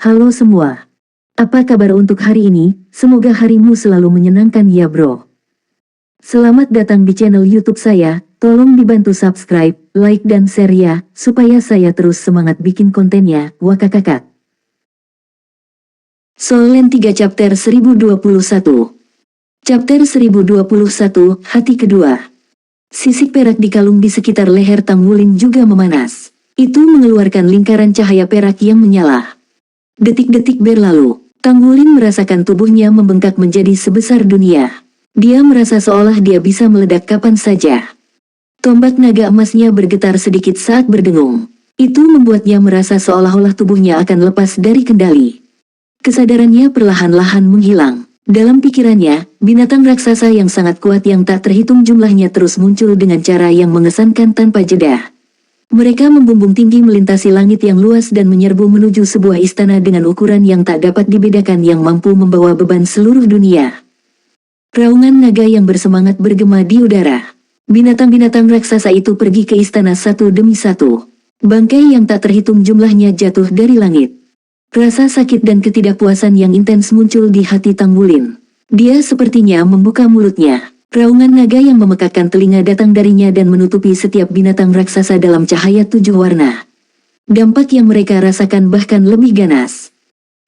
Halo semua. Apa kabar untuk hari ini? Semoga harimu selalu menyenangkan ya bro. Selamat datang di channel YouTube saya. Tolong dibantu subscribe, like dan share ya, supaya saya terus semangat bikin kontennya. Wakakakak. Solen 3 chapter 1021. Chapter 1021, hati kedua. Sisik perak di kalung di sekitar leher Tang Wulin juga memanas. Itu mengeluarkan lingkaran cahaya perak yang menyala. Detik-detik berlalu, Tang Wulin merasakan tubuhnya membengkak menjadi sebesar dunia. Dia merasa seolah dia bisa meledak kapan saja. Tombak naga emasnya bergetar sedikit saat berdengung. Itu membuatnya merasa seolah-olah tubuhnya akan lepas dari kendali. Kesadarannya perlahan-lahan menghilang. Dalam pikirannya, binatang raksasa yang sangat kuat yang tak terhitung jumlahnya terus muncul dengan cara yang mengesankan tanpa jeda. Mereka membumbung tinggi melintasi langit yang luas dan menyerbu menuju sebuah istana dengan ukuran yang tak dapat dibedakan yang mampu membawa beban seluruh dunia. Raungan naga yang bersemangat bergema di udara. Binatang-binatang raksasa itu pergi ke istana satu demi satu. Bangkai yang tak terhitung jumlahnya jatuh dari langit. Rasa sakit dan ketidakpuasan yang intens muncul di hati Tang Wulin. Dia sepertinya membuka mulutnya. Raungan naga yang memekakkan telinga datang darinya dan menutupi setiap binatang raksasa dalam cahaya 7 warna. Dampak yang mereka rasakan bahkan lebih ganas.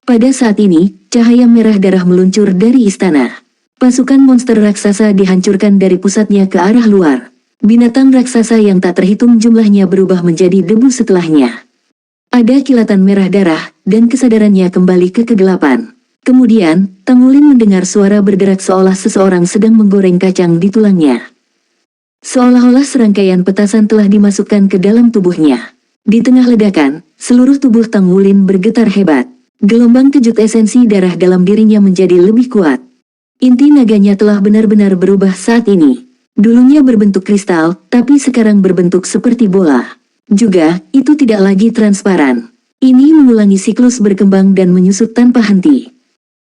Pada saat ini, cahaya merah darah meluncur dari istana. Pasukan monster raksasa dihancurkan dari pusatnya ke arah luar. Binatang raksasa yang tak terhitung jumlahnya berubah menjadi debu setelahnya. Ada kilatan merah darah, dan kesadarannya kembali ke kegelapan. Kemudian, Tang Wulin mendengar suara bergerak seolah seseorang sedang menggoreng kacang di tulangnya. Seolah-olah serangkaian petasan telah dimasukkan ke dalam tubuhnya. Di tengah ledakan, seluruh tubuh Tang Wulin bergetar hebat. Gelombang kejut esensi darah dalam dirinya menjadi lebih kuat. Inti naganya telah benar-benar berubah saat ini. Dulunya berbentuk kristal, tapi sekarang berbentuk seperti bola. Juga, itu tidak lagi transparan. Ini mengulangi siklus berkembang dan menyusut tanpa henti.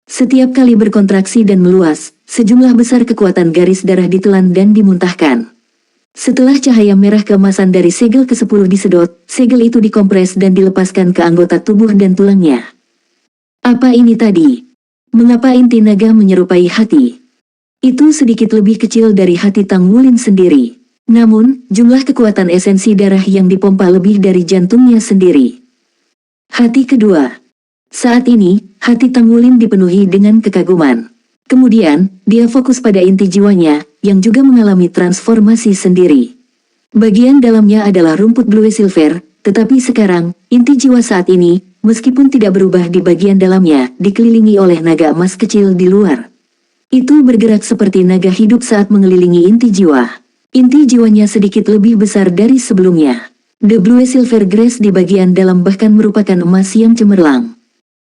Setiap kali berkontraksi dan meluas, sejumlah besar kekuatan garis darah ditelan dan dimuntahkan. Setelah cahaya merah keemasan dari segel ke-10 disedot, segel itu dikompres dan dilepaskan ke anggota tubuh dan tulangnya. Apa ini tadi? Mengapa inti naga menyerupai hati? Itu sedikit lebih kecil dari hati Tang Wulin sendiri. Namun, jumlah kekuatan esensi darah yang dipompa lebih dari jantungnya sendiri. Hati kedua. Saat ini, hati Tang Wulin dipenuhi dengan kekaguman. Kemudian, dia fokus pada inti jiwanya, yang juga mengalami transformasi sendiri. Bagian dalamnya adalah rumput blue silver, tetapi sekarang, inti jiwa saat ini, meskipun tidak berubah di bagian dalamnya, dikelilingi oleh naga emas kecil di luar. Itu bergerak seperti naga hidup saat mengelilingi inti jiwa. Inti jiwanya sedikit lebih besar dari sebelumnya. The Blue Silver Grace di bagian dalam bahkan merupakan emas yang cemerlang.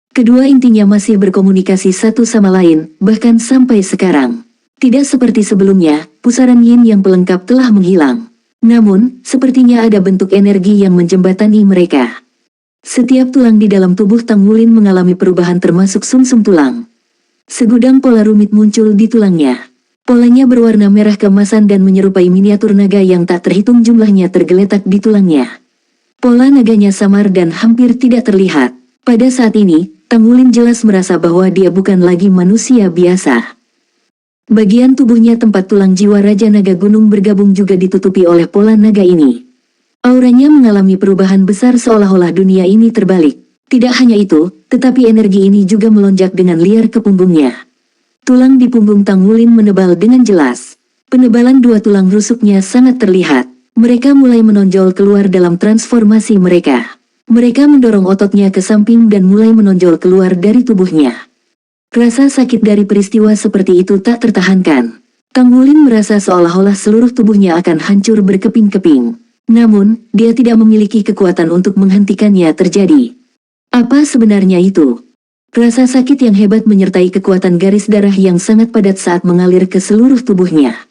Kedua intinya masih berkomunikasi satu sama lain, bahkan sampai sekarang. Tidak seperti sebelumnya, pusaran yin yang pelengkap telah menghilang. Namun, sepertinya ada bentuk energi yang menjembatani mereka. Setiap tulang di dalam tubuh Tang Wulin mengalami perubahan termasuk sumsum tulang. Segudang pola rumit muncul di tulangnya. Polanya berwarna merah keemasan dan menyerupai miniatur naga yang tak terhitung jumlahnya tergeletak di tulangnya. Pola naganya samar dan hampir tidak terlihat. Pada saat ini, Tang Wulin jelas merasa bahwa dia bukan lagi manusia biasa. Bagian tubuhnya tempat tulang jiwa Raja Naga Gunung bergabung juga ditutupi oleh pola naga ini. Auranya mengalami perubahan besar seolah-olah dunia ini terbalik. Tidak hanya itu, tetapi energi ini juga melonjak dengan liar ke punggungnya. Tulang di punggung Tang Wulin menebal dengan jelas. Penebalan dua tulang rusuknya sangat terlihat. Mereka mulai menonjol keluar dalam transformasi mereka. Mereka mendorong ototnya ke samping dan mulai menonjol keluar dari tubuhnya. Rasa sakit dari peristiwa seperti itu tak tertahankan. Tang Wulin merasa seolah-olah seluruh tubuhnya akan hancur berkeping-keping. Namun, dia tidak memiliki kekuatan untuk menghentikannya terjadi. Apa sebenarnya itu? Rasa sakit yang hebat menyertai kekuatan garis darah yang sangat padat saat mengalir ke seluruh tubuhnya.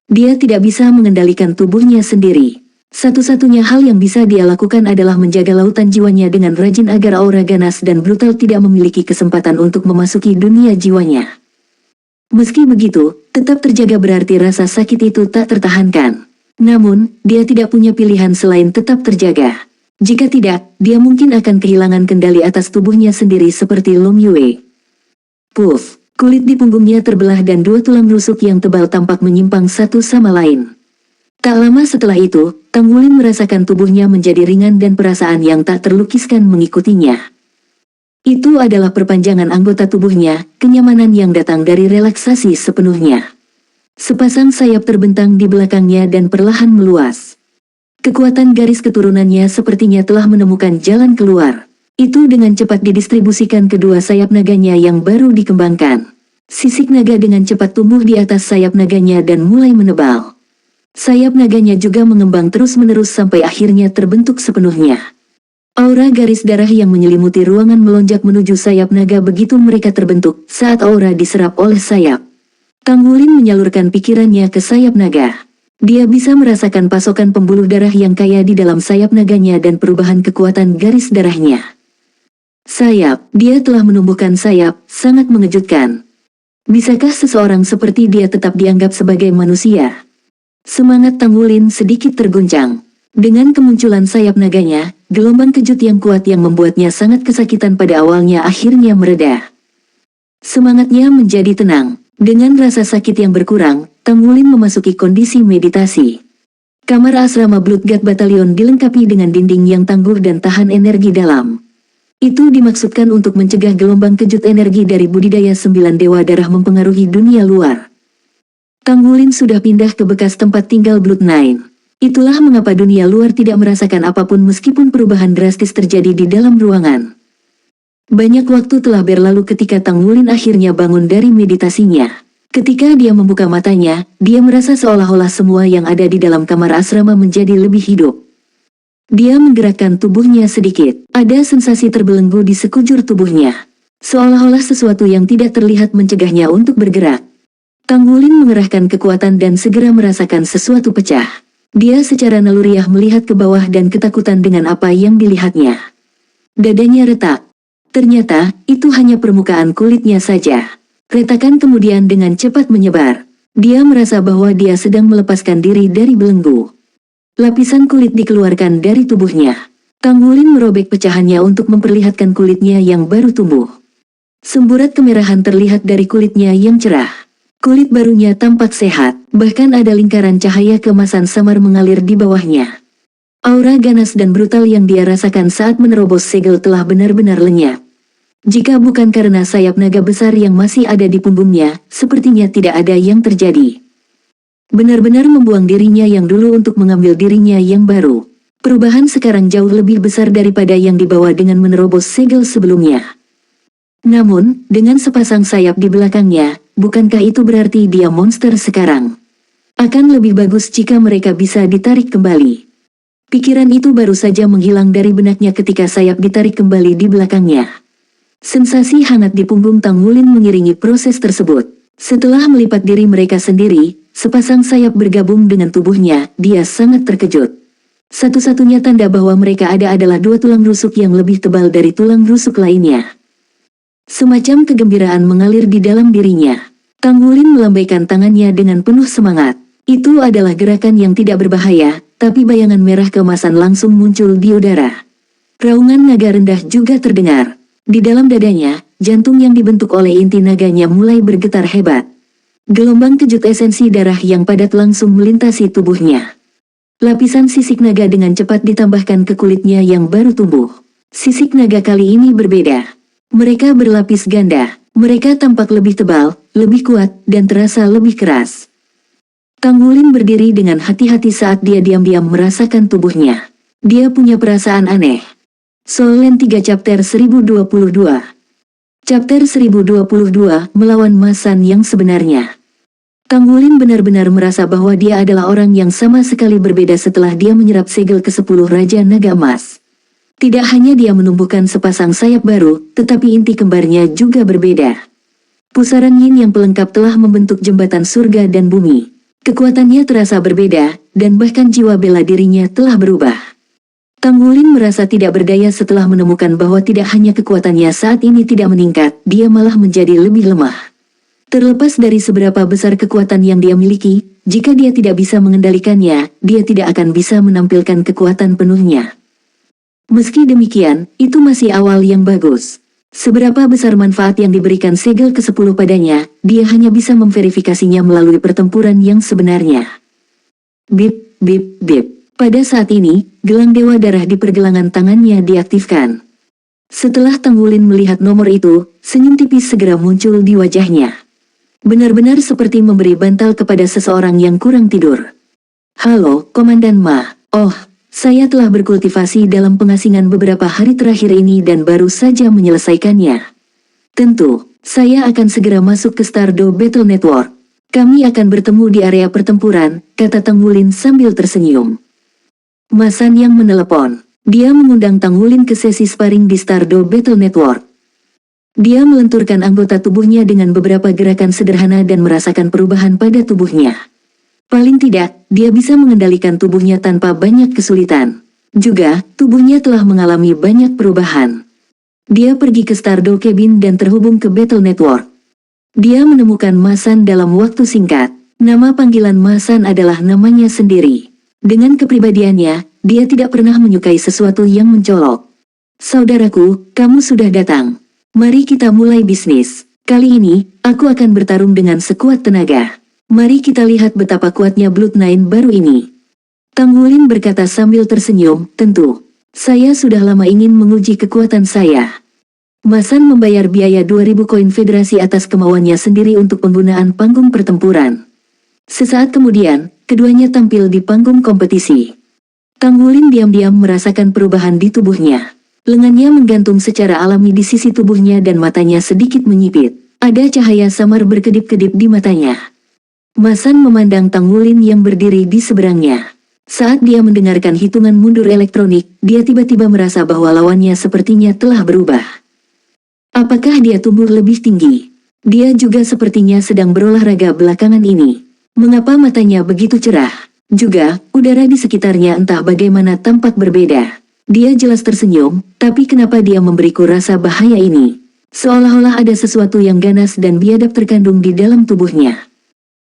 Dia tidak bisa mengendalikan tubuhnya sendiri. Satu-satunya hal yang bisa dia lakukan adalah menjaga lautan jiwanya dengan rajin agar aura ganas dan brutal tidak memiliki kesempatan untuk memasuki dunia jiwanya. Meski begitu, tetap terjaga berarti rasa sakit itu tak tertahankan. Namun, dia tidak punya pilihan selain tetap terjaga. Jika tidak, dia mungkin akan kehilangan kendali atas tubuhnya sendiri seperti Long Yue. Puff, kulit di punggungnya terbelah dan dua tulang rusuk yang tebal tampak menyimpang satu sama lain. Tak lama setelah itu, Tang Wulin merasakan tubuhnya menjadi ringan dan perasaan yang tak terlukiskan mengikutinya. Itu adalah perpanjangan anggota tubuhnya, kenyamanan yang datang dari relaksasi sepenuhnya. Sepasang sayap terbentang di belakangnya dan perlahan meluas. Kekuatan garis keturunannya sepertinya telah menemukan jalan keluar. Itu dengan cepat didistribusikan kedua sayap naganya yang baru dikembangkan. Sisik naga dengan cepat tumbuh di atas sayap naganya dan mulai menebal. Sayap naganya juga mengembang terus-menerus sampai akhirnya terbentuk sepenuhnya. Aura garis darah yang menyelimuti ruangan melonjak menuju sayap naga begitu mereka terbentuk saat aura diserap oleh sayap. Tang Wulin menyalurkan pikirannya ke sayap naga. Dia bisa merasakan pasokan pembuluh darah yang kaya di dalam sayap naganya dan perubahan kekuatan garis darahnya. Sayap, dia telah menumbuhkan sayap, sangat mengejutkan. Bisakah seseorang seperti dia tetap dianggap sebagai manusia? Semangat Tang Wulin sedikit terguncang. Dengan kemunculan sayap naganya, gelombang kejut yang kuat yang membuatnya sangat kesakitan pada awalnya akhirnya mereda. Semangatnya menjadi tenang. Dengan rasa sakit yang berkurang, Tang Wulin memasuki kondisi meditasi. Kamar asrama Blood God Battalion dilengkapi dengan dinding yang tangguh dan tahan energi dalam. Itu dimaksudkan untuk mencegah gelombang kejut energi dari budidaya 9 dewa darah mempengaruhi dunia luar. Tang Wulin sudah pindah ke bekas tempat tinggal Blood Nine. Itulah mengapa dunia luar tidak merasakan apapun meskipun perubahan drastis terjadi di dalam ruangan. Banyak waktu telah berlalu ketika Tang Wulin akhirnya bangun dari meditasinya. Ketika dia membuka matanya, dia merasa seolah-olah semua yang ada di dalam kamar asrama menjadi lebih hidup. Dia menggerakkan tubuhnya sedikit. Ada sensasi terbelenggu di sekujur tubuhnya. Seolah-olah sesuatu yang tidak terlihat mencegahnya untuk bergerak. Tang Wulin mengerahkan kekuatan dan segera merasakan sesuatu pecah. Dia secara naluriah melihat ke bawah dan ketakutan dengan apa yang dilihatnya. Dadanya retak. Ternyata, itu hanya permukaan kulitnya saja. Retakan kemudian dengan cepat menyebar. Dia merasa bahwa dia sedang melepaskan diri dari belenggu. Lapisan kulit dikeluarkan dari tubuhnya. Tang Wulin merobek pecahannya untuk memperlihatkan kulitnya yang baru tumbuh. Semburat kemerahan terlihat dari kulitnya yang cerah. Kulit barunya tampak sehat, bahkan ada lingkaran cahaya keemasan samar mengalir di bawahnya. Aura ganas dan brutal yang dia rasakan saat menerobos segel telah benar-benar lenyap. Jika bukan karena sayap naga besar yang masih ada di punggungnya, sepertinya tidak ada yang terjadi. Benar-benar membuang dirinya yang dulu untuk mengambil dirinya yang baru. Perubahan sekarang jauh lebih besar daripada yang dibawa dengan menerobos segel sebelumnya. Namun, dengan sepasang sayap di belakangnya, bukankah itu berarti dia monster sekarang? Akan lebih bagus jika mereka bisa ditarik kembali. Pikiran itu baru saja menghilang dari benaknya ketika sayap ditarik kembali di belakangnya. Sensasi hangat di punggung Tang Wulin mengiringi proses tersebut. Setelah melipat diri mereka sendiri, sepasang sayap bergabung dengan tubuhnya, dia sangat terkejut. Satu-satunya tanda bahwa mereka ada adalah dua tulang rusuk yang lebih tebal dari tulang rusuk lainnya. Semacam kegembiraan mengalir di dalam dirinya. Tang Wulin melambaikan tangannya dengan penuh semangat. Itu adalah gerakan yang tidak berbahaya, tapi bayangan merah keemasan langsung muncul di udara. Raungan naga rendah juga terdengar. Di dalam dadanya, jantung yang dibentuk oleh inti naganya mulai bergetar hebat. Gelombang kejut esensi darah yang padat langsung melintasi tubuhnya. Lapisan sisik naga dengan cepat ditambahkan ke kulitnya yang baru tumbuh. Sisik naga kali ini berbeda. Mereka berlapis ganda. Mereka tampak lebih tebal, lebih kuat, dan terasa lebih keras. Tang Wulin berdiri dengan hati-hati saat dia diam-diam merasakan tubuhnya. Dia punya perasaan aneh. Soul Land 3 Chapter 1022. Chapter 1022, melawan Masan yang sebenarnya. Tang Wulin benar-benar merasa bahwa dia adalah orang yang sama sekali berbeda setelah dia menyerap segel ke-10 Raja Naga Emas. Tidak hanya dia menumbuhkan sepasang sayap baru, tetapi inti kembarnya juga berbeda. Pusaran yin yang pelengkap telah membentuk jembatan surga dan bumi. Kekuatannya terasa berbeda, dan bahkan jiwa bela dirinya telah berubah. Tang Wulin merasa tidak berdaya setelah menemukan bahwa tidak hanya kekuatannya saat ini tidak meningkat, dia malah menjadi lebih lemah. Terlepas dari seberapa besar kekuatan yang dia miliki, jika dia tidak bisa mengendalikannya, dia tidak akan bisa menampilkan kekuatan penuhnya. Meski demikian, itu masih awal yang bagus. Seberapa besar manfaat yang diberikan segel ke-10 padanya, dia hanya bisa memverifikasinya melalui pertempuran yang sebenarnya. Bip, bip, bip. Pada saat ini, gelang Dewa Darah di pergelangan tangannya diaktifkan. Setelah Tang Wulin melihat nomor itu, senyum tipis segera muncul di wajahnya. Benar-benar seperti memberi bantal kepada seseorang yang kurang tidur. Halo, Komandan Ma. Oh, saya telah berkultivasi dalam pengasingan beberapa hari terakhir ini dan baru saja menyelesaikannya. Tentu, saya akan segera masuk ke Stardo Battle Network. Kami akan bertemu di area pertempuran, kata Tang Wulin sambil tersenyum. Ma San yang menelepon. Dia mengundang Tang Wulin ke sesi sparring di Stardo Battle Network. Dia melenturkan anggota tubuhnya dengan beberapa gerakan sederhana dan merasakan perubahan pada tubuhnya. Paling tidak, dia bisa mengendalikan tubuhnya tanpa banyak kesulitan. Juga, tubuhnya telah mengalami banyak perubahan. Dia pergi ke Stardo Cabin dan terhubung ke Battle Network. Dia menemukan Ma San dalam waktu singkat. Nama panggilan Ma San adalah namanya sendiri. Dengan kepribadiannya, dia tidak pernah menyukai sesuatu yang mencolok. Saudaraku, kamu sudah datang. Mari kita mulai bisnis. Kali ini, aku akan bertarung dengan sekuat tenaga. Mari kita lihat betapa kuatnya Blood9 baru ini. Tang Wulin berkata sambil tersenyum, tentu. Saya sudah lama ingin menguji kekuatan saya. Ma San membayar biaya 2000 koin federasi atas kemauannya sendiri untuk penggunaan panggung pertempuran. Sesaat kemudian, keduanya tampil di panggung kompetisi. Tang Wulin diam-diam merasakan perubahan di tubuhnya. Lengannya menggantung secara alami di sisi tubuhnya dan matanya sedikit menyipit. Ada cahaya samar berkedip-kedip di matanya. Ma San memandang Tang Wulin yang berdiri di seberangnya. Saat dia mendengarkan hitungan mundur elektronik, dia tiba-tiba merasa bahwa lawannya sepertinya telah berubah. Apakah dia tumbuh lebih tinggi? Dia juga sepertinya sedang berolahraga belakangan ini. Mengapa matanya begitu cerah? Juga, udara di sekitarnya entah bagaimana tampak berbeda. Dia jelas tersenyum, tapi kenapa dia memberiku rasa bahaya ini? Seolah-olah ada sesuatu yang ganas dan biadab terkandung di dalam tubuhnya.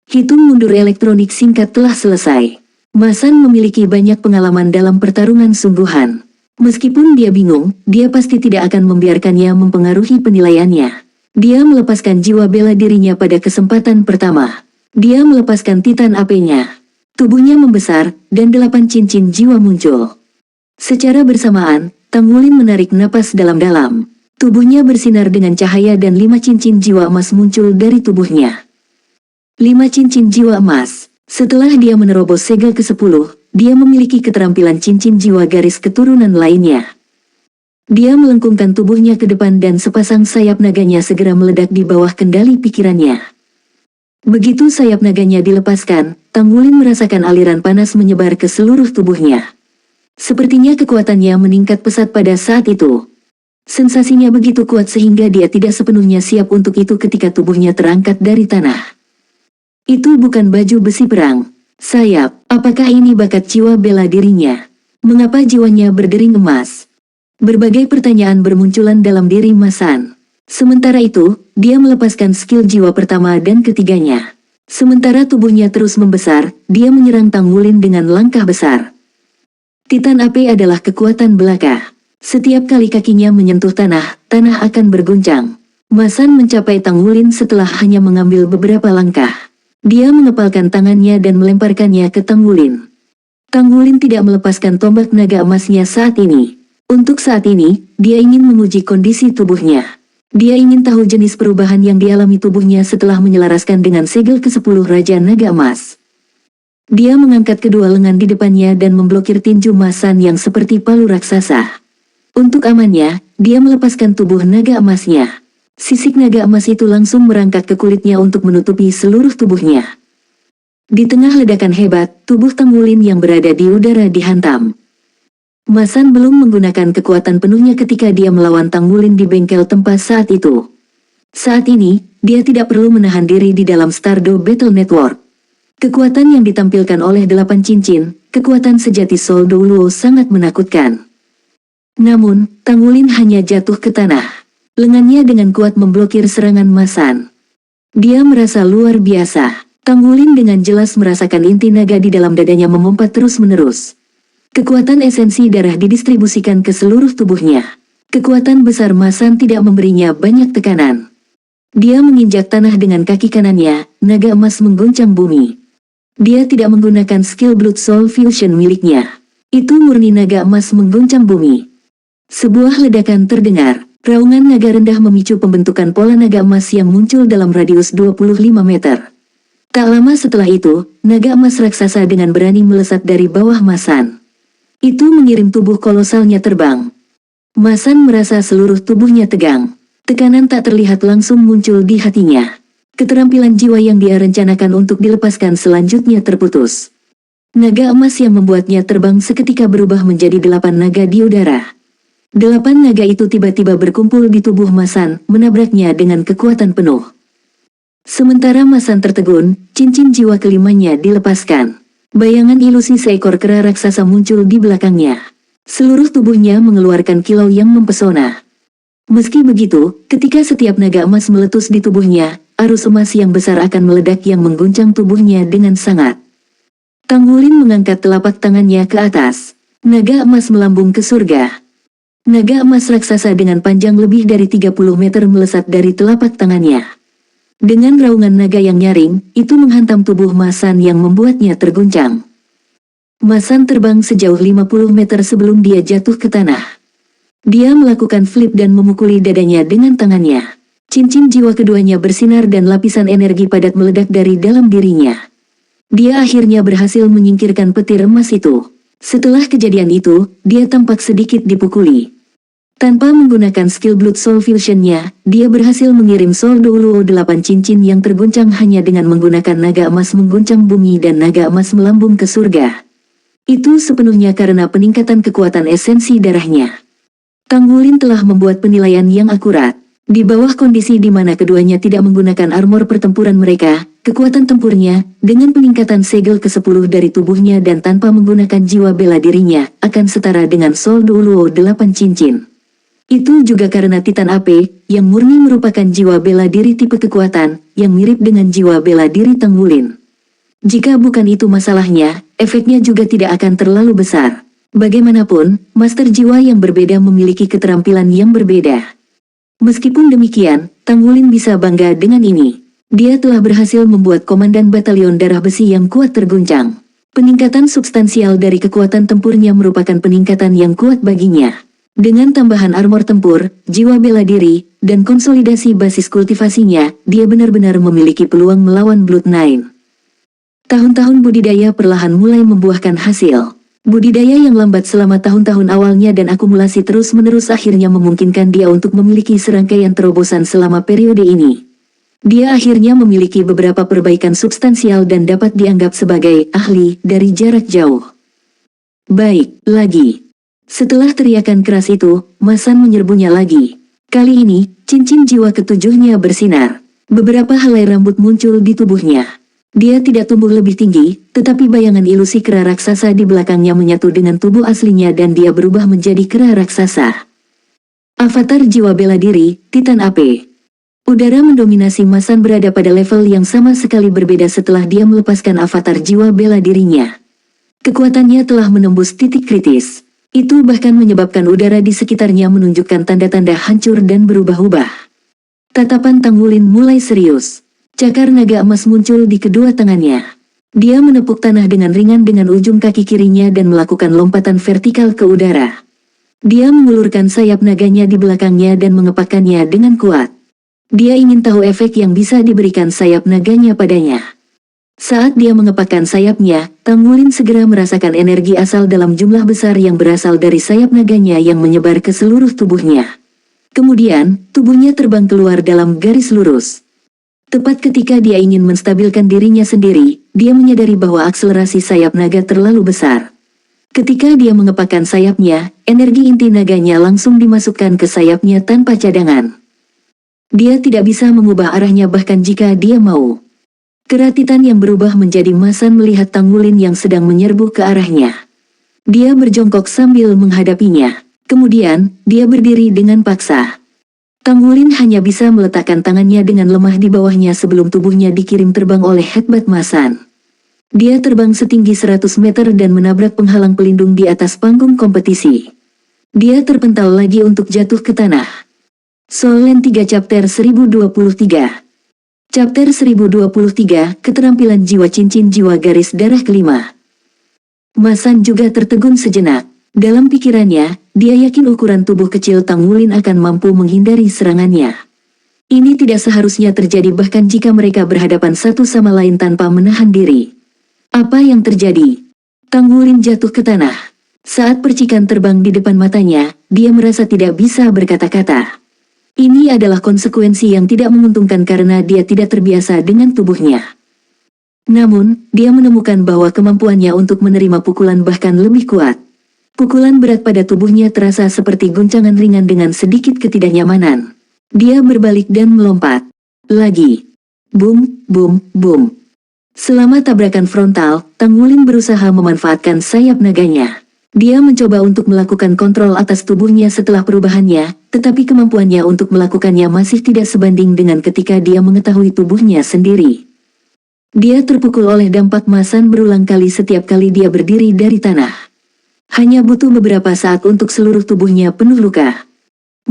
Hitung mundur elektronik singkat telah selesai. Ma San memiliki banyak pengalaman dalam pertarungan sungguhan. Meskipun dia bingung, dia pasti tidak akan membiarkannya mempengaruhi penilaiannya. Dia melepaskan jiwa bela dirinya pada kesempatan pertama. Dia melepaskan Titan AP-nya. Tubuhnya membesar, dan 8 cincin jiwa muncul. Secara bersamaan, Tang Wulin menarik napas dalam-dalam. Tubuhnya bersinar dengan cahaya dan 5 cincin jiwa emas muncul dari tubuhnya. 5 cincin jiwa emas. Setelah dia menerobos segel ke-10, dia memiliki keterampilan cincin jiwa garis keturunan lainnya. Dia melengkungkan tubuhnya ke depan dan sepasang sayap naganya segera meledak di bawah kendali pikirannya. Begitu sayap naganya dilepaskan, Tang Wulin merasakan aliran panas menyebar ke seluruh tubuhnya. Sepertinya kekuatannya meningkat pesat pada saat itu. Sensasinya begitu kuat sehingga dia tidak sepenuhnya siap untuk itu ketika tubuhnya terangkat dari tanah. Itu bukan baju besi perang. Sayap, apakah ini bakat jiwa bela dirinya? Mengapa jiwanya berdering emas? Berbagai pertanyaan bermunculan dalam diri Ma San. Sementara itu, dia melepaskan skill jiwa pertama dan ketiganya. Sementara tubuhnya terus membesar, dia menyerang Tang Wulin dengan langkah besar. Titan AP adalah kekuatan belaka. Setiap kali kakinya menyentuh tanah, tanah akan berguncang. Ma San mencapai Tang Wulin setelah hanya mengambil beberapa langkah. Dia mengepalkan tangannya dan melemparkannya ke Tang Wulin. Tang Wulin tidak melepaskan tombak naga emasnya saat ini. Untuk saat ini, dia ingin menguji kondisi tubuhnya. Dia ingin tahu jenis perubahan yang dialami tubuhnya setelah menyelaraskan dengan segel ke-10 Raja Naga Emas. Dia mengangkat kedua lengan di depannya dan memblokir tinju Ma San yang seperti palu raksasa. Untuk amannya, dia melepaskan tubuh naga emasnya. Sisik naga emas itu langsung merangkak ke kulitnya untuk menutupi seluruh tubuhnya. Di tengah ledakan hebat, tubuh Tang Wulin yang berada di udara dihantam. Ma San belum menggunakan kekuatan penuhnya ketika dia melawan Tang Wulin di bengkel tempat saat itu. Saat ini, dia tidak perlu menahan diri di dalam Stardo Battle Network. Kekuatan yang ditampilkan oleh 8 cincin, kekuatan sejati Soul Douluo sangat menakutkan. Namun, Tang Wulin hanya jatuh ke tanah. Lengannya dengan kuat memblokir serangan Ma San. Dia merasa luar biasa. Tang Wulin dengan jelas merasakan inti naga di dalam dadanya memompa terus-menerus. Kekuatan esensi darah didistribusikan ke seluruh tubuhnya. Kekuatan besar Masan tidak memberinya banyak tekanan. Dia menginjak tanah dengan kaki kanannya, naga emas mengguncang bumi. Dia tidak menggunakan skill Blood Soul Fusion miliknya. Itu murni naga emas mengguncang bumi. Sebuah ledakan terdengar, raungan naga rendah memicu pembentukan pola naga emas yang muncul dalam radius 25 meter. Tak lama setelah itu, naga emas raksasa dengan berani melesat dari bawah Masan. Itu mengirim tubuh kolosalnya terbang. Masan merasa seluruh tubuhnya tegang. Tekanan tak terlihat langsung muncul di hatinya. Keterampilan jiwa yang dia rencanakan untuk dilepaskan selanjutnya terputus. Naga emas yang membuatnya terbang seketika berubah menjadi 8 naga di udara. 8 naga itu tiba-tiba berkumpul di tubuh Masan, menabraknya dengan kekuatan penuh. Sementara Masan tertegun, cincin jiwa kelimanya dilepaskan. Bayangan ilusi seekor kera raksasa muncul di belakangnya. Seluruh tubuhnya mengeluarkan kilau yang mempesona. Meski begitu, ketika setiap naga emas meletus di tubuhnya, arus emas yang besar akan meledak yang mengguncang tubuhnya dengan sangat. Tang Wulin mengangkat telapak tangannya ke atas. Naga emas melambung ke surga. Naga emas raksasa dengan panjang lebih dari 30 meter melesat dari telapak tangannya. Dengan raungan naga yang nyaring, itu menghantam tubuh Masan yang membuatnya terguncang. Masan terbang sejauh 50 meter sebelum dia jatuh ke tanah. Dia melakukan flip dan memukuli dadanya dengan tangannya. Cincin jiwa keduanya bersinar dan lapisan energi padat meledak dari dalam dirinya. Dia akhirnya berhasil menyingkirkan petir emas itu. Setelah kejadian itu, dia tampak sedikit dipukuli. Tanpa menggunakan skill Blood Soul Fusion-nya, dia berhasil mengirim Soul Douluo 8 cincin yang terguncang hanya dengan menggunakan naga emas mengguncang bumi dan naga emas melambung ke surga. Itu sepenuhnya karena peningkatan kekuatan esensi darahnya. Tang Wulin telah membuat penilaian yang akurat. Di bawah kondisi di mana keduanya tidak menggunakan armor pertempuran mereka, kekuatan tempurnya, dengan peningkatan segel ke-10 dari tubuhnya dan tanpa menggunakan jiwa bela dirinya, akan setara dengan Soul Douluo 8 cincin. Itu juga karena Titan AP, yang murni merupakan jiwa bela diri tipe kekuatan, yang mirip dengan jiwa bela diri Tang Wulin. Jika bukan itu masalahnya, efeknya juga tidak akan terlalu besar. Bagaimanapun, master jiwa yang berbeda memiliki keterampilan yang berbeda. Meskipun demikian, Tang Wulin bisa bangga dengan ini. Dia telah berhasil membuat komandan batalion darah besi yang kuat terguncang. Peningkatan substansial dari kekuatan tempurnya merupakan peningkatan yang kuat baginya. Dengan tambahan armor tempur, jiwa bela diri, dan konsolidasi basis kultivasinya, dia benar-benar memiliki peluang melawan Blood9. Tahun-tahun budidaya perlahan mulai membuahkan hasil. Budidaya yang lambat selama tahun-tahun awalnya dan akumulasi terus-menerus akhirnya memungkinkan dia untuk memiliki serangkaian terobosan selama periode ini. Dia akhirnya memiliki beberapa perbaikan substansial dan dapat dianggap sebagai ahli dari jarak jauh. Baik, lagi. Setelah teriakan keras itu, Masan menyerbunya lagi. Kali ini, cincin jiwa ketujuhnya bersinar. Beberapa helai rambut muncul di tubuhnya. Dia tidak tumbuh lebih tinggi, tetapi bayangan ilusi kera raksasa di belakangnya menyatu dengan tubuh aslinya dan dia berubah menjadi kera raksasa. Avatar jiwa bela diri, Titan AP. Udara mendominasi Masan berada pada level yang sama sekali berbeda setelah dia melepaskan avatar jiwa bela dirinya. Kekuatannya telah menembus titik kritis. Itu bahkan menyebabkan udara di sekitarnya menunjukkan tanda-tanda hancur dan berubah-ubah. Tatapan Tang Wulin mulai serius. Cakar naga emas muncul di kedua tangannya. Dia menepuk tanah dengan ringan dengan ujung kaki kirinya dan melakukan lompatan vertikal ke udara. Dia mengulurkan sayap naganya di belakangnya dan mengepakkannya dengan kuat. Dia ingin tahu efek yang bisa diberikan sayap naganya padanya. Saat dia mengepakkan sayapnya, Tang Wulin segera merasakan energi asal dalam jumlah besar yang berasal dari sayap naganya yang menyebar ke seluruh tubuhnya. Kemudian, tubuhnya terbang keluar dalam garis lurus. Tepat ketika dia ingin menstabilkan dirinya sendiri, dia menyadari bahwa akselerasi sayap naga terlalu besar. Ketika dia mengepakkan sayapnya, energi inti naganya langsung dimasukkan ke sayapnya tanpa cadangan. Dia tidak bisa mengubah arahnya bahkan jika dia mau. Kera Titan yang berubah menjadi Masan melihat Tang Wulin yang sedang menyerbu ke arahnya. Dia berjongkok sambil menghadapinya. Kemudian, dia berdiri dengan paksa. Tang Wulin hanya bisa meletakkan tangannya dengan lemah di bawahnya sebelum tubuhnya dikirim terbang oleh headbutt Masan. Dia terbang setinggi 100 meter dan menabrak penghalang pelindung di atas panggung kompetisi. Dia terpental lagi untuk jatuh ke tanah. Solen 3 Chapter 1023. Chapter 1023, Keterampilan Jiwa Cincin Jiwa Garis Darah kelima. Masan juga tertegun sejenak. Dalam pikirannya, dia yakin ukuran tubuh kecil Tang Wulin akan mampu menghindari serangannya. Ini tidak seharusnya terjadi bahkan jika mereka berhadapan satu sama lain tanpa menahan diri. Apa yang terjadi? Tang Wulin jatuh ke tanah. Saat percikan terbang di depan matanya, dia merasa tidak bisa berkata-kata. Ini adalah konsekuensi yang tidak menguntungkan karena dia tidak terbiasa dengan tubuhnya. Namun, dia menemukan bahwa kemampuannya untuk menerima pukulan bahkan lebih kuat. Pukulan berat pada tubuhnya terasa seperti guncangan ringan dengan sedikit ketidaknyamanan. Dia berbalik dan melompat. Lagi. Boom, boom, boom. Selama tabrakan frontal, Tang Wulin berusaha memanfaatkan sayap naganya. Dia mencoba untuk melakukan kontrol atas tubuhnya setelah perubahannya, tetapi kemampuannya untuk melakukannya masih tidak sebanding dengan ketika dia mengetahui tubuhnya sendiri. Dia terpukul oleh dampak Masan berulang kali setiap kali dia berdiri dari tanah. Hanya butuh beberapa saat untuk seluruh tubuhnya penuh luka.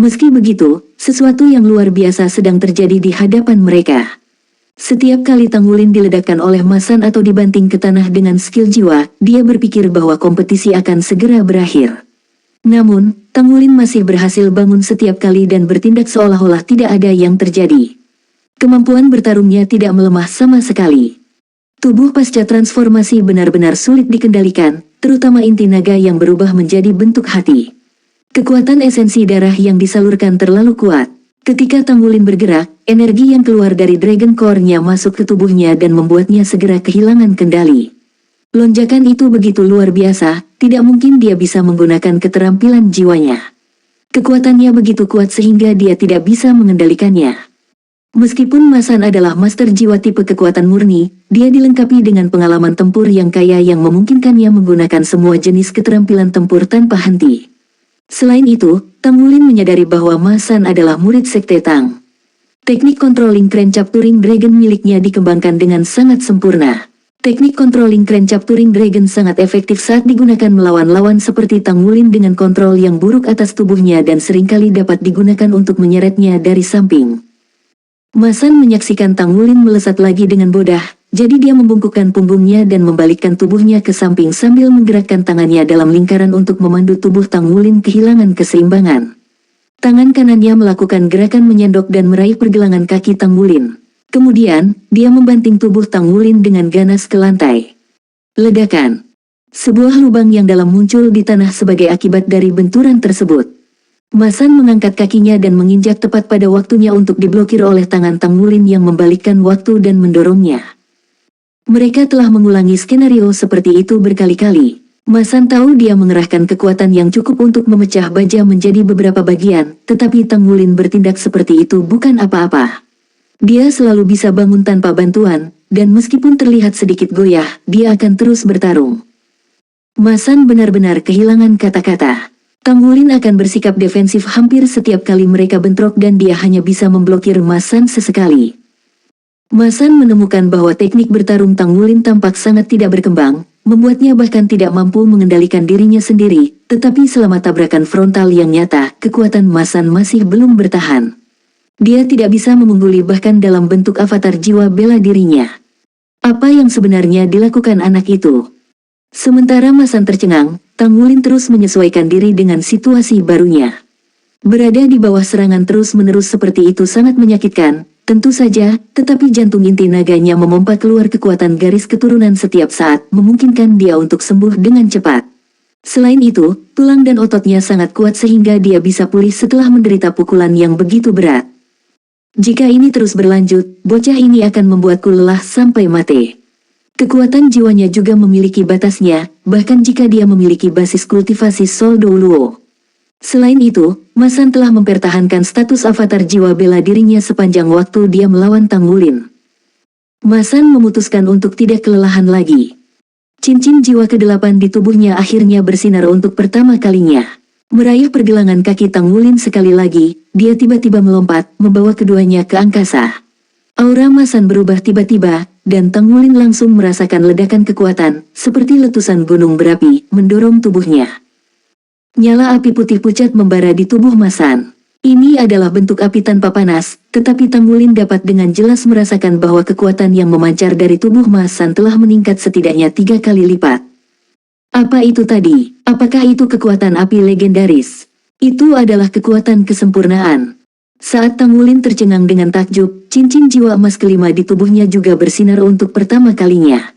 Meski begitu, sesuatu yang luar biasa sedang terjadi di hadapan mereka. Setiap kali Tang Wulin diledakkan oleh Masan atau dibanting ke tanah dengan skill jiwa, dia berpikir bahwa kompetisi akan segera berakhir. Namun, Tang Wulin masih berhasil bangun setiap kali dan bertindak seolah-olah tidak ada yang terjadi. Kemampuan bertarungnya tidak melemah sama sekali. Tubuh pasca transformasi benar-benar sulit dikendalikan, terutama inti naga yang berubah menjadi bentuk hati. Kekuatan esensi darah yang disalurkan terlalu kuat. Ketika Tang Wulin bergerak, energi yang keluar dari Dragon Core-nya masuk ke tubuhnya dan membuatnya segera kehilangan kendali. Lonjakan itu begitu luar biasa, tidak mungkin dia bisa menggunakan keterampilan jiwanya. Kekuatannya begitu kuat sehingga dia tidak bisa mengendalikannya. Meskipun Masan adalah master jiwa tipe kekuatan murni, dia dilengkapi dengan pengalaman tempur yang kaya yang memungkinkannya menggunakan semua jenis keterampilan tempur tanpa henti. Selain itu, Tang Wulin menyadari bahwa Masan adalah murid Sekte Tang. Teknik Controlling Crane Capturing Dragon miliknya dikembangkan dengan sangat sempurna. Teknik Controlling Crane Capturing Dragon sangat efektif saat digunakan melawan lawan seperti Tang Wulin dengan kontrol yang buruk atas tubuhnya dan seringkali dapat digunakan untuk menyeretnya dari samping. Masan menyaksikan Tang Wulin melesat lagi dengan bodah, jadi dia membungkukkan punggungnya dan membalikkan tubuhnya ke samping sambil menggerakkan tangannya dalam lingkaran untuk memandu tubuh Tang Wulin kehilangan keseimbangan. Tangan kanannya melakukan gerakan menyendok dan meraih pergelangan kaki Tang Wulin. Kemudian, dia membanting tubuh Tang Wulin dengan ganas ke lantai. Ledakan. Sebuah lubang yang dalam muncul di tanah sebagai akibat dari benturan tersebut. Masan mengangkat kakinya dan menginjak tepat pada waktunya untuk diblokir oleh tangan Tang Wulin yang membalikkan waktu dan mendorongnya. Mereka telah mengulangi skenario seperti itu berkali-kali. Masan tahu dia mengerahkan kekuatan yang cukup untuk memecah baja menjadi beberapa bagian, tetapi Tang Wulin bertindak seperti itu bukan apa-apa. Dia selalu bisa bangun tanpa bantuan, dan meskipun terlihat sedikit goyah, dia akan terus bertarung. Masan benar-benar kehilangan kata-kata. Tang Wulin akan bersikap defensif hampir setiap kali mereka bentrok dan dia hanya bisa memblokir Masan sesekali. Masan menemukan bahwa teknik bertarung Tang Wulin tampak sangat tidak berkembang, membuatnya bahkan tidak mampu mengendalikan dirinya sendiri, tetapi selama tabrakan frontal yang nyata, kekuatan Masan masih belum bertahan. Dia tidak bisa mengungguli bahkan dalam bentuk avatar jiwa bela dirinya. Apa yang sebenarnya dilakukan anak itu? Sementara Masan tercengang, Tang Wulin terus menyesuaikan diri dengan situasi barunya. Berada di bawah serangan terus-menerus seperti itu sangat menyakitkan, tentu saja, tetapi jantung inti naganya memompa keluar kekuatan garis keturunan setiap saat, memungkinkan dia untuk sembuh dengan cepat. Selain itu, tulang dan ototnya sangat kuat sehingga dia bisa pulih setelah menderita pukulan yang begitu berat. Jika ini terus berlanjut, bocah ini akan membuatku lelah sampai mati. Kekuatan jiwanya juga memiliki batasnya, bahkan jika dia memiliki basis kultivasi Sol Douluo. Selain itu, Masan telah mempertahankan status avatar jiwa bela dirinya sepanjang waktu dia melawan Tang Wulin. Masan memutuskan untuk tidak kelelahan lagi. Cincin jiwa ke-8 di tubuhnya akhirnya bersinar untuk pertama kalinya. Meraih pergelangan kaki Tang Wulin sekali lagi, dia tiba-tiba melompat, membawa keduanya ke angkasa. Aura Masan berubah tiba-tiba, dan Tang Wulin langsung merasakan ledakan kekuatan, seperti letusan gunung berapi, mendorong tubuhnya. Nyala api putih pucat membara di tubuh Masan. Ini adalah bentuk api tanpa panas, tetapi Tang Wulin dapat dengan jelas merasakan bahwa kekuatan yang memancar dari tubuh Masan telah meningkat setidaknya 3 kali lipat. Apa itu tadi? Apakah itu kekuatan api legendaris? Itu adalah kekuatan kesempurnaan. Saat Tang Wulin tercengang dengan takjub, cincin jiwa emas kelima di tubuhnya juga bersinar untuk pertama kalinya.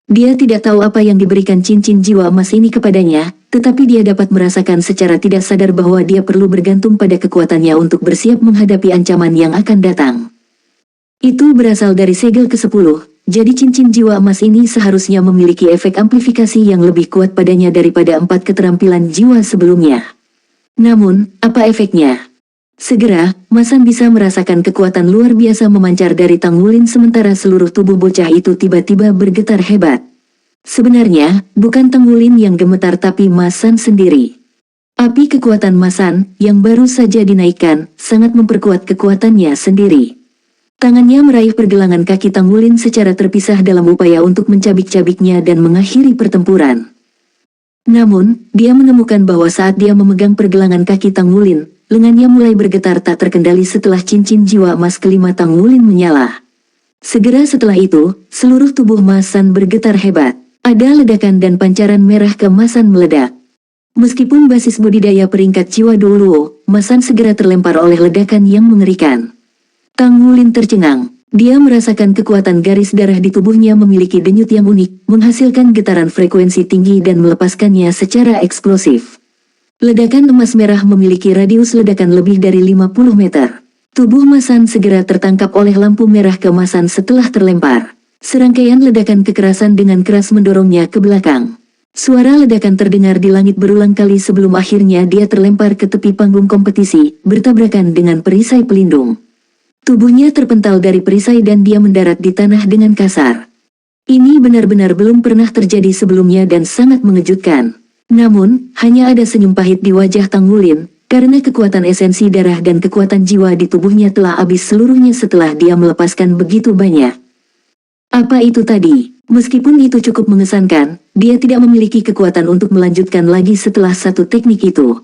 Dia tidak tahu apa yang diberikan cincin jiwa emas ini kepadanya, tetapi dia dapat merasakan secara tidak sadar bahwa dia perlu bergantung pada kekuatannya untuk bersiap menghadapi ancaman yang akan datang. Itu berasal dari segel ke-10, jadi cincin jiwa emas ini seharusnya memiliki efek amplifikasi yang lebih kuat padanya daripada 4 keterampilan jiwa sebelumnya. Namun, apa efeknya? Segera, Masan bisa merasakan kekuatan luar biasa memancar dari Tang Wulin sementara seluruh tubuh bocah itu tiba-tiba bergetar hebat. Sebenarnya, bukan Tang Wulin yang gemetar tapi Masan sendiri. Api kekuatan Masan, yang baru saja dinaikkan, sangat memperkuat kekuatannya sendiri. Tangannya meraih pergelangan kaki Tang Wulin secara terpisah dalam upaya untuk mencabik-cabiknya dan mengakhiri pertempuran. Namun, dia menemukan bahwa saat dia memegang pergelangan kaki Tang Wulin, lengannya mulai bergetar tak terkendali setelah cincin jiwa emas kelima Tang Wulin menyala. Segera setelah itu, seluruh tubuh Masan bergetar hebat. Ada ledakan dan pancaran merah keemasan meledak. Meskipun basis budidaya peringkat jiwa Douluo, Masan segera terlempar oleh ledakan yang mengerikan. Tang Wulin tercengang. Dia merasakan kekuatan garis darah di tubuhnya memiliki denyut yang unik, menghasilkan getaran frekuensi tinggi dan melepaskannya secara eksplosif. Ledakan emas merah memiliki radius ledakan lebih dari 50 meter. Tubuh Masan segera tertangkap oleh lampu merah keemasan setelah terlempar. Serangkaian ledakan kekerasan dengan keras mendorongnya ke belakang. Suara ledakan terdengar di langit berulang kali sebelum akhirnya dia terlempar ke tepi panggung kompetisi, bertabrakan dengan perisai pelindung. Tubuhnya terpental dari perisai dan dia mendarat di tanah dengan kasar. Ini benar-benar belum pernah terjadi sebelumnya dan sangat mengejutkan. Namun, hanya ada senyum pahit di wajah Tang Wulin, karena kekuatan esensi darah dan kekuatan jiwa di tubuhnya telah habis seluruhnya setelah dia melepaskan begitu banyak. Apa itu tadi? Meskipun itu cukup mengesankan, dia tidak memiliki kekuatan untuk melanjutkan lagi setelah satu teknik itu.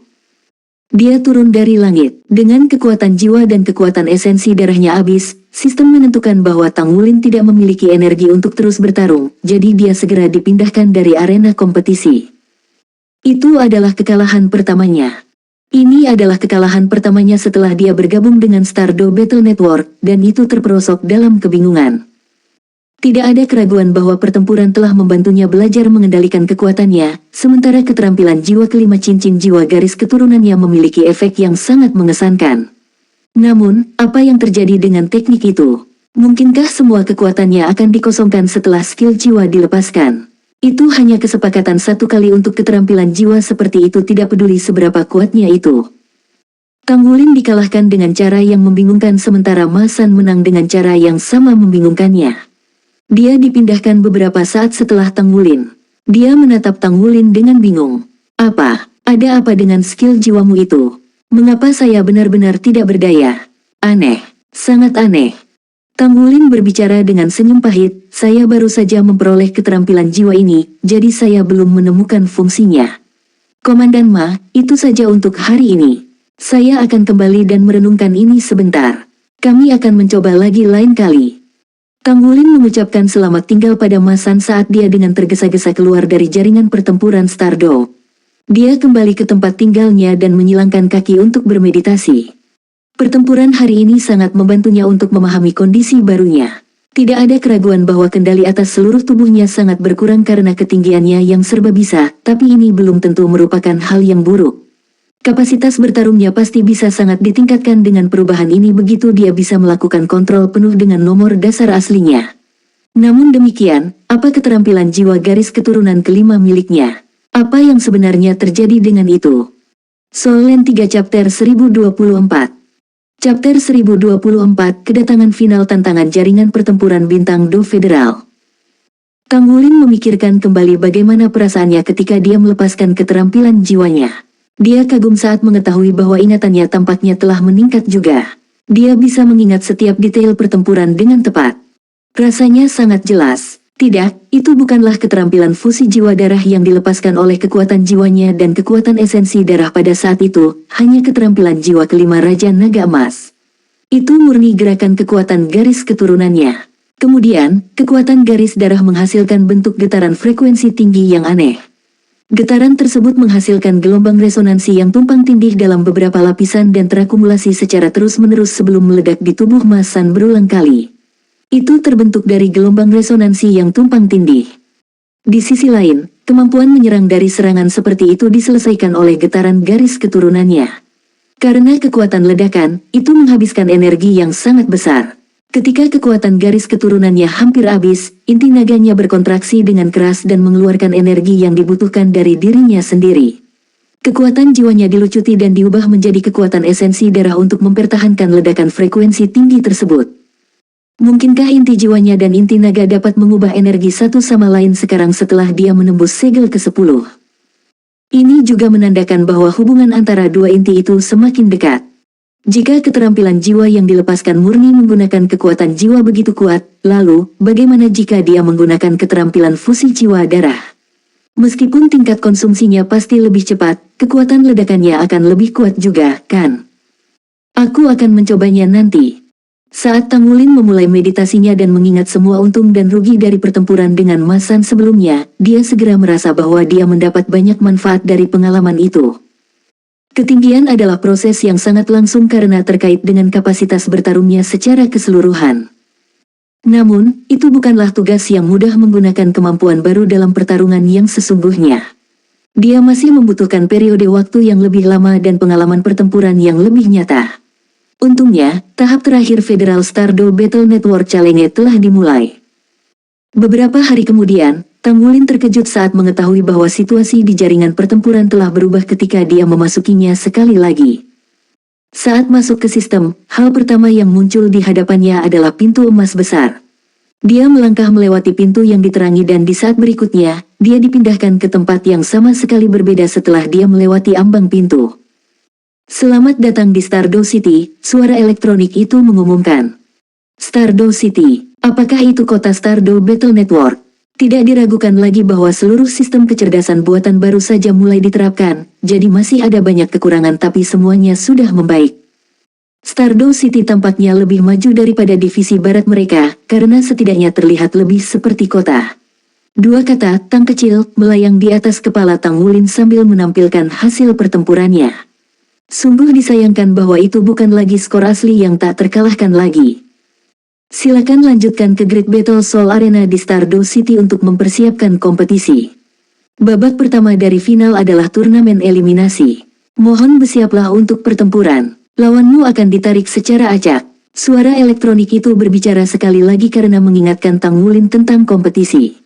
Dia turun dari langit, dengan kekuatan jiwa dan kekuatan esensi darahnya habis, sistem menentukan bahwa Tang Wulin tidak memiliki energi untuk terus bertarung, jadi dia segera dipindahkan dari arena kompetisi. Itu adalah kekalahan pertamanya. Ini adalah kekalahan pertamanya setelah dia bergabung dengan Stardow Battle Network, dan itu terperosok dalam kebingungan. Tidak ada keraguan bahwa pertempuran telah membantunya belajar mengendalikan kekuatannya, sementara keterampilan jiwa kelima cincin jiwa garis keturunannya memiliki efek yang sangat mengesankan. Namun, apa yang terjadi dengan teknik itu? Mungkinkah semua kekuatannya akan dikosongkan setelah skill jiwa dilepaskan? Itu hanya kesepakatan satu kali untuk keterampilan jiwa seperti itu tidak peduli seberapa kuatnya itu. Tang Wulin dikalahkan dengan cara yang membingungkan sementara Masan menang dengan cara yang sama membingungkannya. Dia dipindahkan beberapa saat setelah Tang Wulin. Dia menatap Tang Wulin dengan bingung. Apa? Ada apa dengan skill jiwamu itu? Mengapa saya benar-benar tidak berdaya? Aneh. Sangat aneh. Tang Wulin berbicara dengan senyum pahit, saya baru saja memperoleh keterampilan jiwa ini, jadi saya belum menemukan fungsinya. Komandan Ma, itu saja untuk hari ini. Saya akan kembali dan merenungkan ini sebentar. Kami akan mencoba lagi lain kali. Tang Wulin mengucapkan selamat tinggal pada Masan saat dia dengan tergesa-gesa keluar dari jaringan pertempuran Stardow. Dia kembali ke tempat tinggalnya dan menyilangkan kaki untuk bermeditasi. Pertempuran hari ini sangat membantunya untuk memahami kondisi barunya. Tidak ada keraguan bahwa kendali atas seluruh tubuhnya sangat berkurang karena ketinggiannya yang serba bisa, tapi ini belum tentu merupakan hal yang buruk. Kapasitas bertarungnya pasti bisa sangat ditingkatkan dengan perubahan ini begitu dia bisa melakukan kontrol penuh dengan nomor dasar aslinya. Namun demikian, apa keterampilan jiwa garis keturunan kelima miliknya? Apa yang sebenarnya terjadi dengan itu? Soul Land 3 Chapter 1024 Chapter 1024 Kedatangan final tantangan jaringan pertempuran bintang Do Federal. Tang Wulin memikirkan kembali bagaimana perasaannya ketika dia melepaskan keterampilan jiwanya. Dia kagum saat mengetahui bahwa ingatannya tampaknya telah meningkat juga. Dia bisa mengingat setiap detail pertempuran dengan tepat. Rasanya sangat jelas. Tidak, itu bukanlah keterampilan fusi jiwa darah yang dilepaskan oleh kekuatan jiwanya dan kekuatan esensi darah pada saat itu, hanya keterampilan jiwa kelima Raja Naga Emas. Itu murni gerakan kekuatan garis keturunannya. Kemudian, kekuatan garis darah menghasilkan bentuk getaran frekuensi tinggi yang aneh. Getaran tersebut menghasilkan gelombang resonansi yang tumpang tindih dalam beberapa lapisan dan terakumulasi secara terus-menerus sebelum meledak di tubuh Mas San berulang kali. Itu terbentuk dari gelombang resonansi yang tumpang tindih. Di sisi lain, kemampuan menyerang dari serangan seperti itu diselesaikan oleh getaran garis keturunannya. Karena kekuatan ledakan, itu menghabiskan energi yang sangat besar. Ketika kekuatan garis keturunannya hampir habis, inti naganya berkontraksi dengan keras dan mengeluarkan energi yang dibutuhkan dari dirinya sendiri. Kekuatan jiwanya dilucuti dan diubah menjadi kekuatan esensi darah untuk mempertahankan ledakan frekuensi tinggi tersebut. Mungkinkah inti jiwanya dan inti naga dapat mengubah energi satu sama lain sekarang setelah dia menembus segel ke-10? Ini juga menandakan bahwa hubungan antara dua inti itu semakin dekat. Jika keterampilan jiwa yang dilepaskan murni menggunakan kekuatan jiwa begitu kuat, lalu, bagaimana jika dia menggunakan keterampilan fusi jiwa darah? Meskipun tingkat konsumsinya pasti lebih cepat, kekuatan ledakannya akan lebih kuat juga, kan? Aku akan mencobanya nanti. Saat Tang Wulin memulai meditasinya dan mengingat semua untung dan rugi dari pertempuran dengan Mas San sebelumnya, dia segera merasa bahwa dia mendapat banyak manfaat dari pengalaman itu. Ketinggian adalah proses yang sangat langsung karena terkait dengan kapasitas bertarungnya secara keseluruhan. Namun, itu bukanlah tugas yang mudah menggunakan kemampuan baru dalam pertarungan yang sesungguhnya. Dia masih membutuhkan periode waktu yang lebih lama dan pengalaman pertempuran yang lebih nyata. Untungnya, tahap terakhir Federal Stardoll Battle Network Challenge telah dimulai. Beberapa hari kemudian, Tang Wulin terkejut saat mengetahui bahwa situasi di jaringan pertempuran telah berubah ketika dia memasukinya sekali lagi. Saat masuk ke sistem, hal pertama yang muncul di hadapannya adalah pintu emas besar. Dia melangkah melewati pintu yang diterangi dan di saat berikutnya, dia dipindahkan ke tempat yang sama sekali berbeda setelah dia melewati ambang pintu. Selamat datang di Stardoll City, suara elektronik itu mengumumkan. Stardoll City, apakah itu kota Stardoll Battle Network? Tidak diragukan lagi bahwa seluruh sistem kecerdasan buatan baru saja mulai diterapkan, jadi masih ada banyak kekurangan tapi semuanya sudah membaik. Stardoll City tampaknya lebih maju daripada divisi barat mereka, karena setidaknya terlihat lebih seperti kota. Dua kata "Tang kecil" melayang di atas kepala Tang Wulin sambil menampilkan hasil pertempurannya. Sungguh disayangkan bahwa itu bukan lagi skor asli yang tak terkalahkan lagi. Silakan lanjutkan ke Great Battle Soul Arena di Stardoll City untuk mempersiapkan kompetisi. Babak pertama dari final adalah turnamen eliminasi. Mohon bersiaplah untuk pertempuran. Lawanmu akan ditarik secara acak. Suara elektronik itu berbicara sekali lagi karena mengingatkan Tang Wulin tentang kompetisi.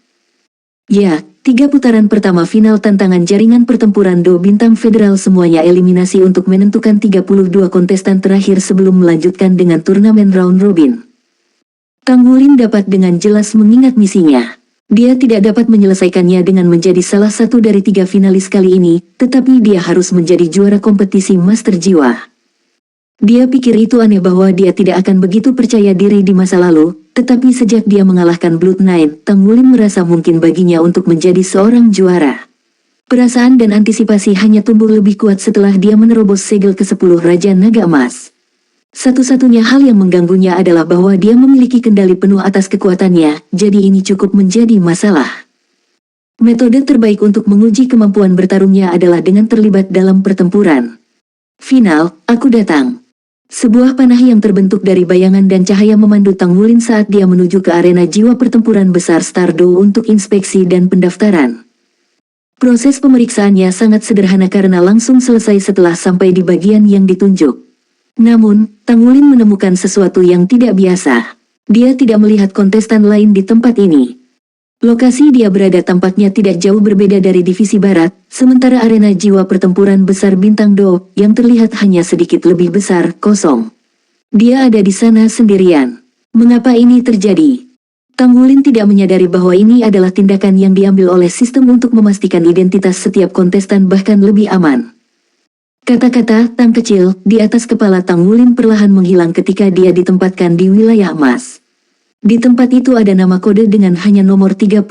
Ya, 3 putaran pertama final tantangan jaringan pertempuran Do Bintang Federal semuanya eliminasi untuk menentukan 32 kontestan terakhir sebelum melanjutkan dengan turnamen round robin. Tang Wulin dapat dengan jelas mengingat misinya. Dia tidak dapat menyelesaikannya dengan menjadi salah satu dari 3 finalis kali ini, tetapi dia harus menjadi juara kompetisi Master Jiwa. Dia pikir itu aneh bahwa dia tidak akan begitu percaya diri di masa lalu, tetapi sejak dia mengalahkan Blood Knight, Tang Wulin merasa mungkin baginya untuk menjadi seorang juara. Perasaan dan antisipasi hanya tumbuh lebih kuat setelah dia menerobos segel ke-10 Raja Naga Emas. Satu-satunya hal yang mengganggunya adalah bahwa dia memiliki kendali penuh atas kekuatannya, jadi ini cukup menjadi masalah. Metode terbaik untuk menguji kemampuan bertarungnya adalah dengan terlibat dalam pertempuran. Final, aku datang. Sebuah panah yang terbentuk dari bayangan dan cahaya memandu Tang Wulin saat dia menuju ke arena jiwa pertempuran besar Stardoll untuk inspeksi dan pendaftaran. Proses pemeriksaannya sangat sederhana karena langsung selesai setelah sampai di bagian yang ditunjuk. Namun, Tang Wulin menemukan sesuatu yang tidak biasa. Dia tidak melihat kontestan lain di tempat ini. Lokasi dia berada tampaknya tidak jauh berbeda dari divisi barat, sementara arena jiwa pertempuran besar Bintang Do, yang terlihat hanya sedikit lebih besar, kosong. Dia ada di sana sendirian. Mengapa ini terjadi? Tang Wulin tidak menyadari bahwa ini adalah tindakan yang diambil oleh sistem untuk memastikan identitas setiap kontestan bahkan lebih aman. Kata-kata "Tang kecil" di atas kepala Tang Wulin perlahan menghilang ketika dia ditempatkan di wilayah emas. Di tempat itu ada nama kode dengan hanya nomor 33.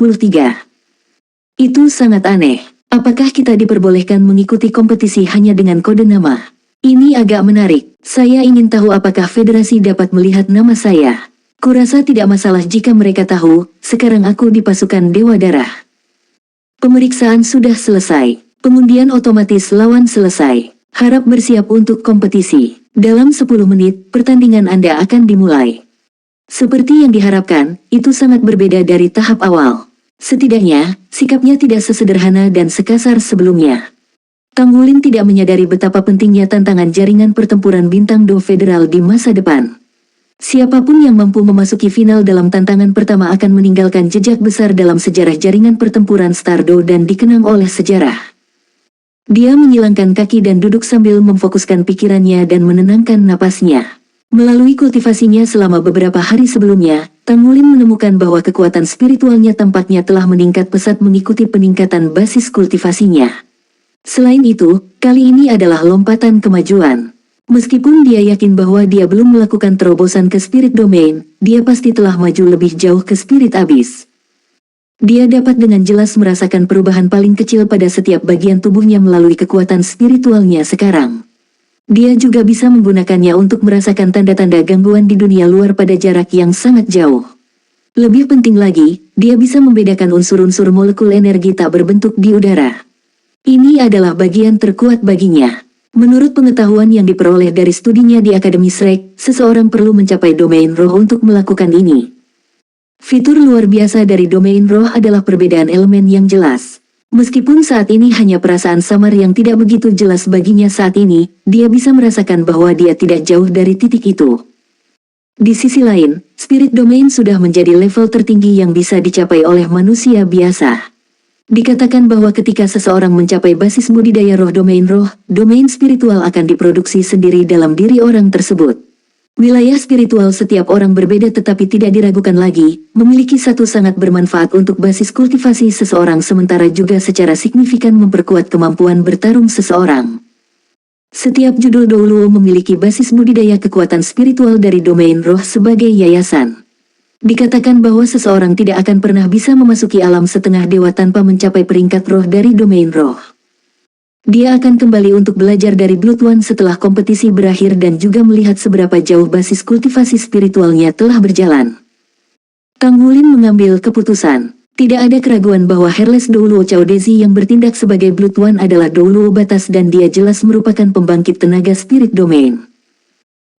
Itu sangat aneh. Apakah kita diperbolehkan mengikuti kompetisi hanya dengan kode nama? Ini agak menarik. Saya ingin tahu apakah federasi dapat melihat nama saya. Kurasa tidak masalah jika mereka tahu, sekarang aku di pasukan Dewa Darah. Pemeriksaan sudah selesai. Pengundian otomatis lawan selesai. Harap bersiap untuk kompetisi. Dalam 10 menit, pertandingan Anda akan dimulai. Seperti yang diharapkan, itu sangat berbeda dari tahap awal. Setidaknya, sikapnya tidak sesederhana dan sekasar sebelumnya. Tang Wulin tidak menyadari betapa pentingnya tantangan jaringan pertempuran bintang Do Federal di masa depan. Siapapun yang mampu memasuki final dalam tantangan pertama akan meninggalkan jejak besar dalam sejarah jaringan pertempuran Stardo dan dikenang oleh sejarah. Dia menyilangkan kaki dan duduk sambil memfokuskan pikirannya dan menenangkan napasnya. Melalui kultivasinya selama beberapa hari sebelumnya, Tang Wulin menemukan bahwa kekuatan spiritualnya tampaknya telah meningkat pesat mengikuti peningkatan basis kultivasinya. Selain itu, kali ini adalah lompatan kemajuan. Meskipun dia yakin bahwa dia belum melakukan terobosan ke Spirit Domain, dia pasti telah maju lebih jauh ke Spirit Abyss. Dia dapat dengan jelas merasakan perubahan paling kecil pada setiap bagian tubuhnya melalui kekuatan spiritualnya sekarang. Dia juga bisa menggunakannya untuk merasakan tanda-tanda gangguan di dunia luar pada jarak yang sangat jauh. Lebih penting lagi, dia bisa membedakan unsur-unsur molekul energi tak berbentuk di udara. Ini adalah bagian terkuat baginya. Menurut pengetahuan yang diperoleh dari studinya di Akademi Shrek, seseorang perlu mencapai domain roh untuk melakukan ini. Fitur luar biasa dari domain roh adalah perbedaan elemen yang jelas. Meskipun saat ini hanya perasaan samar yang tidak begitu jelas baginya saat ini, dia bisa merasakan bahwa dia tidak jauh dari titik itu. Di sisi lain, spirit domain sudah menjadi level tertinggi yang bisa dicapai oleh manusia biasa. Dikatakan bahwa ketika seseorang mencapai basis budidaya domain spiritual akan diproduksi sendiri dalam diri orang tersebut. Wilayah spiritual setiap orang berbeda tetapi tidak diragukan lagi, memiliki satu sangat bermanfaat untuk basis kultivasi seseorang sementara juga secara signifikan memperkuat kemampuan bertarung seseorang. Setiap judul Douluo memiliki basis budidaya kekuatan spiritual dari domain roh sebagai yayasan. Dikatakan bahwa seseorang tidak akan pernah bisa memasuki alam setengah dewa tanpa mencapai peringkat roh dari domain roh. Dia akan kembali untuk belajar dari Blood One setelah kompetisi berakhir dan juga melihat seberapa jauh basis kultivasi spiritualnya telah berjalan. Tang Wulin mengambil keputusan. Tidak ada keraguan bahwa Herles Douluo Chaodezi yang bertindak sebagai Blood One adalah Douluo batas dan dia jelas merupakan pembangkit tenaga spirit domain.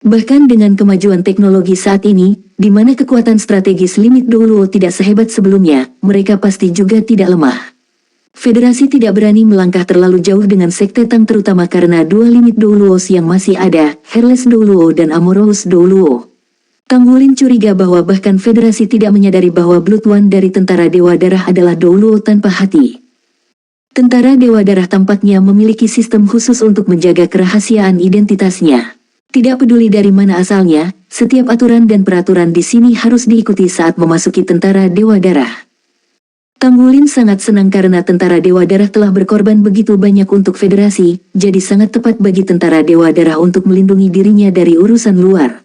Bahkan dengan kemajuan teknologi saat ini, di mana kekuatan strategis limit Douluo tidak sehebat sebelumnya, mereka pasti juga tidak lemah. Federasi tidak berani melangkah terlalu jauh dengan Sekte Tang terutama karena dua limit Douluos yang masih ada, Herles Douluo dan Amorous Douluo. Tang Wulin curiga bahwa bahkan Federasi tidak menyadari bahwa Blood One dari Tentara Dewa Darah adalah Douluo tanpa hati. Tentara Dewa Darah tampaknya memiliki sistem khusus untuk menjaga kerahasiaan identitasnya. Tidak peduli dari mana asalnya, setiap aturan dan peraturan di sini harus diikuti saat memasuki Tentara Dewa Darah. Tang Wulin sangat senang karena Tentara Dewa Darah telah berkorban begitu banyak untuk federasi, jadi sangat tepat bagi Tentara Dewa Darah untuk melindungi dirinya dari urusan luar.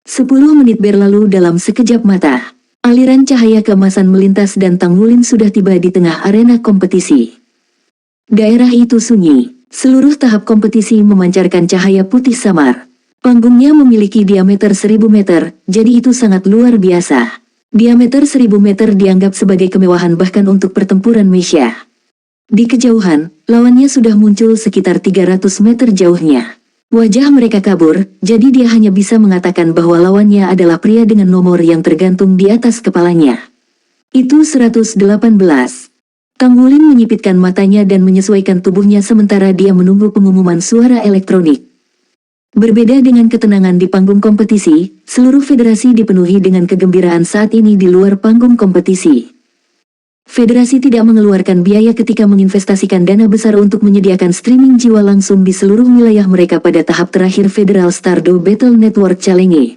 10 menit berlalu dalam sekejap mata. Aliran cahaya keemasan melintas dan Tang Wulin sudah tiba di tengah arena kompetisi. Daerah itu sunyi. Seluruh tahap kompetisi memancarkan cahaya putih samar. Panggungnya memiliki diameter 1000 meter, jadi itu sangat luar biasa. Diameter 1000 meter dianggap sebagai kemewahan bahkan untuk pertempuran Mesia. Di kejauhan, lawannya sudah muncul sekitar 300 meter jauhnya. Wajah mereka kabur, jadi dia hanya bisa mengatakan bahwa lawannya adalah pria dengan nomor yang tergantung di atas kepalanya. Itu 118. Tang Wulin menyipitkan matanya dan menyesuaikan tubuhnya sementara dia menunggu pengumuman suara elektronik. Berbeda dengan ketenangan di panggung kompetisi, seluruh federasi dipenuhi dengan kegembiraan saat ini di luar panggung kompetisi. Federasi tidak mengeluarkan biaya ketika menginvestasikan dana besar untuk menyediakan streaming jiwa langsung di seluruh wilayah mereka pada tahap terakhir Federal Stardo Battle Network Challenge.